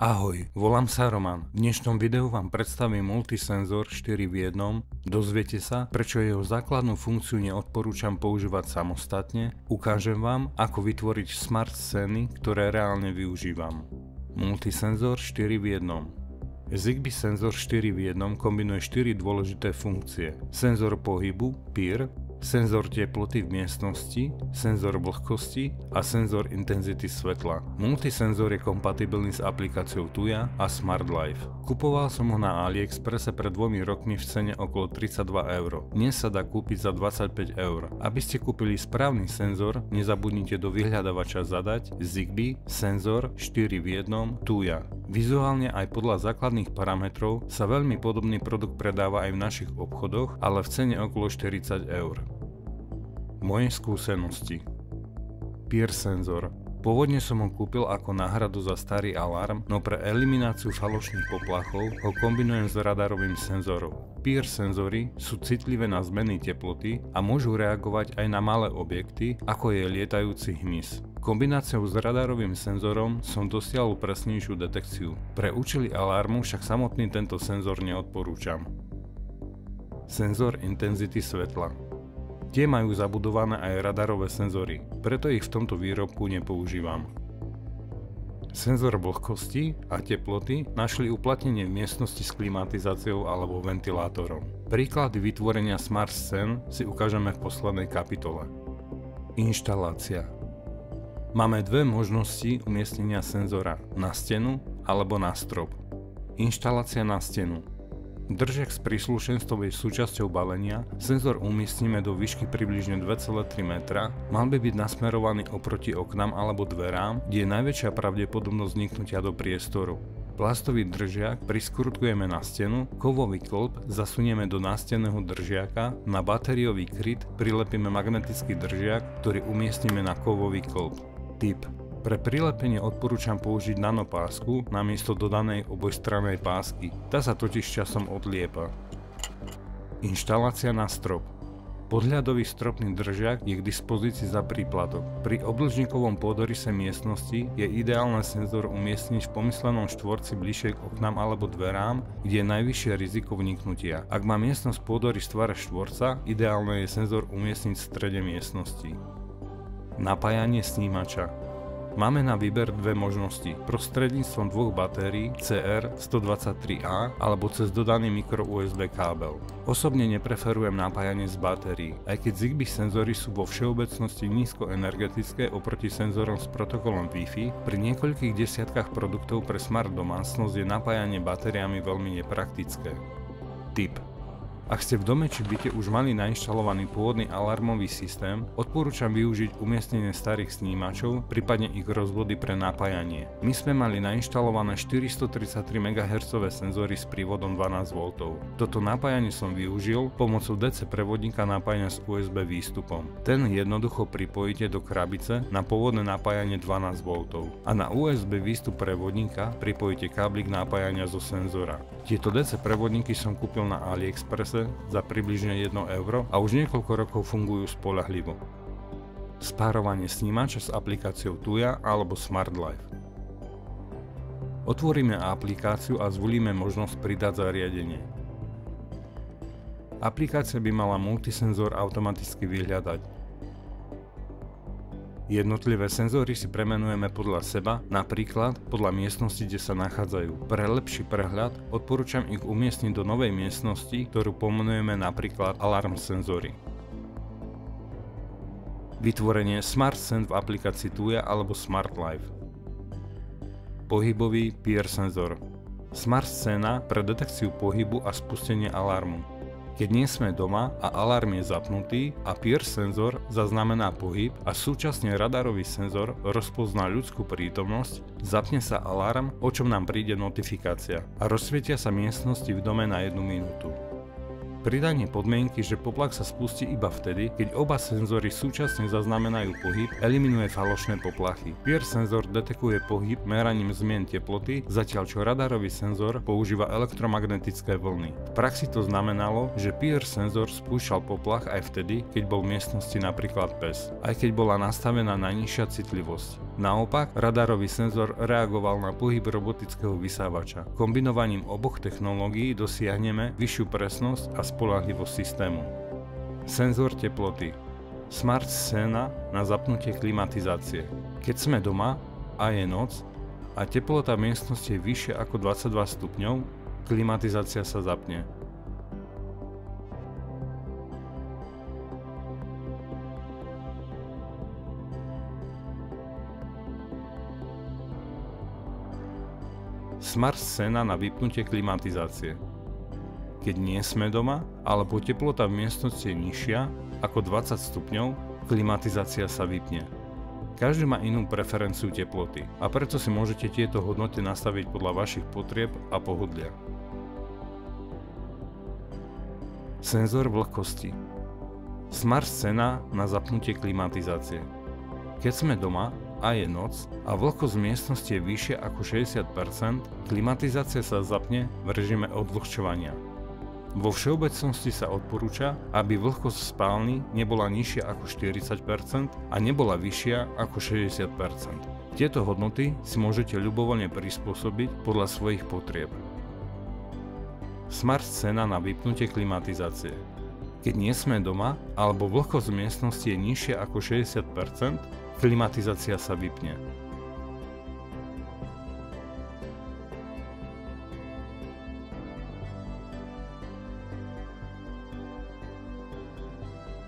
Ahoj, volám sa Roman. V dnešnom videu vám predstavím multisenzor 4 v 1. Dozviete sa, prečo jeho základnú funkciu neodporúčam používať samostatne, ukážem vám, ako vytvoriť smart scény, ktoré reálne využívam. Multisenzor 4 v 1. Zigbee senzor 4 v 1 kombinuje 4 dôležité funkcie. Senzor pohybu, PIR, senzor teploty v miestnosti, senzor vlhkosti a senzor intenzity svetla. Multisenzor je kompatibilný s aplikáciou Tuya a Smart Life. Kupoval som ho na AliExpresse pred 2 rokmi v cene okolo 32 €. Dnes sa dá kúpiť za 25 €. Aby ste kúpili správny senzor, nezabudnite do vyhľadávača zadať Zigbee senzor 4 v 1 Tuya. Vizuálne aj podľa základných parametrov sa veľmi podobný produkt predáva aj v našich obchodoch, ale v cene okolo 40 €. Moje skúsenosti. PIR senzor. Pôvodne som ho kúpil ako náhradu za starý alarm, no pre elimináciu falošných poplachov ho kombinujem s radarovým senzorom. PIR senzory sú citlivé na zmeny teploty a môžu reagovať aj na malé objekty, ako je lietajúci hmyz. Kombináciou s radarovým senzorom som dosiahol presnejšiu detekciu. Pre účely alarmu však samotný tento senzor neodporúčam. Senzor intenzity svetla. Tie majú zabudované aj radarové senzory, preto ich v tomto výrobku nepoužívam. Senzor vlhkosti a teploty našli uplatnenie v miestnosti s klimatizáciou alebo ventilátorom. Príklady vytvorenia smart scén si ukážeme v poslednej kapitole. Inštalácia. Máme dve možnosti umiestnenia senzora, na stenu alebo na strop. Inštalácia na stenu. Držiak s príslušenstovej súčasťou balenia senzor umiestnime do výšky približne 2,3 metra, mal by byť nasmerovaný oproti oknám alebo dverám, kde je najväčšia pravdepodobnosť vniknutia do priestoru. Plastový držiak priskrutkujeme na stenu, kovový klb zasunieme do nástenného držiaka, na batériový kryt prilepíme magnetický držiak, ktorý umiestnime na kovový klb. Tip. Pre prilepenie odporúčam použiť nanopásku namiesto dodanej obojstrannej pásky, tá sa totiž časom odliepa. Inštalácia na strop. Podhľadový stropný držiak je k dispozícii za príplatok. Pri obdĺžnikovom pôdorise miestnosti je ideálne senzor umiestniť v pomyslenom štvorci bližšie k oknám alebo dverám, kde je najvyššie riziko vniknutia. Ak má miestnosť pôdorys v tvare štvorca, ideálne je senzor umiestniť v strede miestnosti. Napájanie snímača. Máme na výber dve možnosti, prostredníctvom dvoch batérií CR123A alebo cez dodaný micro USB kábel. Osobne nepreferujem napájanie z batérií, aj keď Zigbee senzory sú vo všeobecnosti nízkoenergetické oproti senzorom s protokolom Wi-Fi, pri niekoľkých desiatkách produktov pre smart domácnosť je napájanie batériami veľmi nepraktické. Tip. Ak ste v dome či byte už mali nainštalovaný pôvodný alarmový systém, odporúčam využiť umiestnenie starých snímačov, prípadne ich rozvody pre napájanie. My sme mali nainštalované 433 MHz senzory s prívodom 12 V. Toto napájanie som využil pomocou DC prevodníka napájania s USB výstupom. Ten jednoducho pripojíte do krabice na pôvodné napájanie 12 V a na USB výstup prevodníka pripojíte káblik napájania zo senzora. Tieto DC prevodníky som kúpil na AliExpresse za približne 1 € a už niekoľko rokov fungujú spoľahlivo. Spárovanie snímača s aplikáciou Tuya alebo Smart Life. Otvoríme aplikáciu a zvolíme možnosť pridať zariadenie. Aplikácia by mala multisenzor automaticky vyhľadať. Jednotlivé senzory si premenujeme podľa seba, napríklad podľa miestnosti, kde sa nachádzajú. Pre lepší prehľad odporúčam ich umiestniť do novej miestnosti, ktorú pomenujeme napríklad alarm senzory. Vytvorenie smart scén v aplikácii Tuya alebo Smart Life. Pohybový PIR senzor. Smart scéna pre detekciu pohybu a spustenie alarmu. Keď nie sme doma a alarm je zapnutý a PIR senzor zaznamená pohyb a súčasne radarový senzor rozpozná ľudskú prítomnosť, zapne sa alarm, o čom nám príde notifikácia a rozsvietia sa miestnosti v dome na 1 minútu. Pridanie podmienky, že poplach sa spustí iba vtedy, keď oba senzory súčasne zaznamenajú pohyb, eliminuje falošné poplachy. PIR senzor detekuje pohyb meraním zmien teploty, zatiaľ čo radarový senzor používa elektromagnetické vlny. V praxi to znamenalo, že PIR senzor spúšťal poplach aj vtedy, keď bol v miestnosti napríklad pes, aj keď bola nastavená najnižšia citlivosť. Naopak, radarový senzor reagoval na pohyb robotického vysávača. Kombinovaním oboch technológií dosiahneme vyššiu presnosť a spoľahlivosť systému. Senzor teploty. Smart scéna na zapnutie klimatizácie. Keď sme doma a je noc a teplota miestnosti je vyššia ako 22 stupňov, klimatizácia sa zapne. Smart scéna na vypnutie klimatizácie. Keď nie sme doma, alebo teplota v miestnosti je nižšia ako 20 stupňov, klimatizácia sa vypne. Každý má inú preferenciu teploty a preto si môžete tieto hodnoty nastaviť podľa vašich potrieb a pohodlia. Senzor vlhkosti. Smart scéna na zapnutie klimatizácie. Keď sme doma a je noc a vlhkosť miestnosti je vyššia ako 60%, klimatizácia sa zapne v režime odvlhčovania. Vo všeobecnosti sa odporúča, aby vlhkosť v spálni nebola nižšia ako 40% a nebola vyššia ako 60%. Tieto hodnoty si môžete ľubovoľne prispôsobiť podľa svojich potrieb. Smart scéna na vypnutie klimatizácie. Keď nie sme doma alebo vlhkosť v miestnosti je nižšia ako 60%, klimatizácia sa vypne.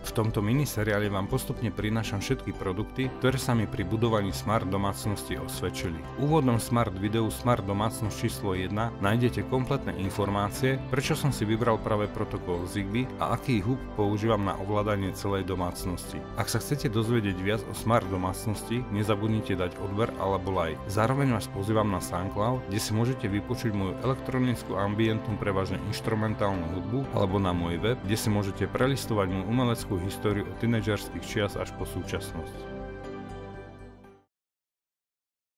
V tomto miniseriáli vám postupne prinášam všetky produkty, ktoré sa mi pri budovaní smart domácnosti osvedčili. V úvodnom smart videu Smart domácnosť číslo 1 nájdete kompletné informácie, prečo som si vybral práve protokol Zigbee a aký hub používam na ovládanie celej domácnosti. Ak sa chcete dozvedieť viac o smart domácnosti, nezabudnite dať odber alebo like. Zároveň vás pozývam na SoundCloud, kde si môžete vypočuť moju elektronickú ambientnú prevažne inštrumentálnu hudbu, alebo na môj web, kde si môžete prelistovať moju umeleckú históriu od tínedžerských čias až po súčasnosť.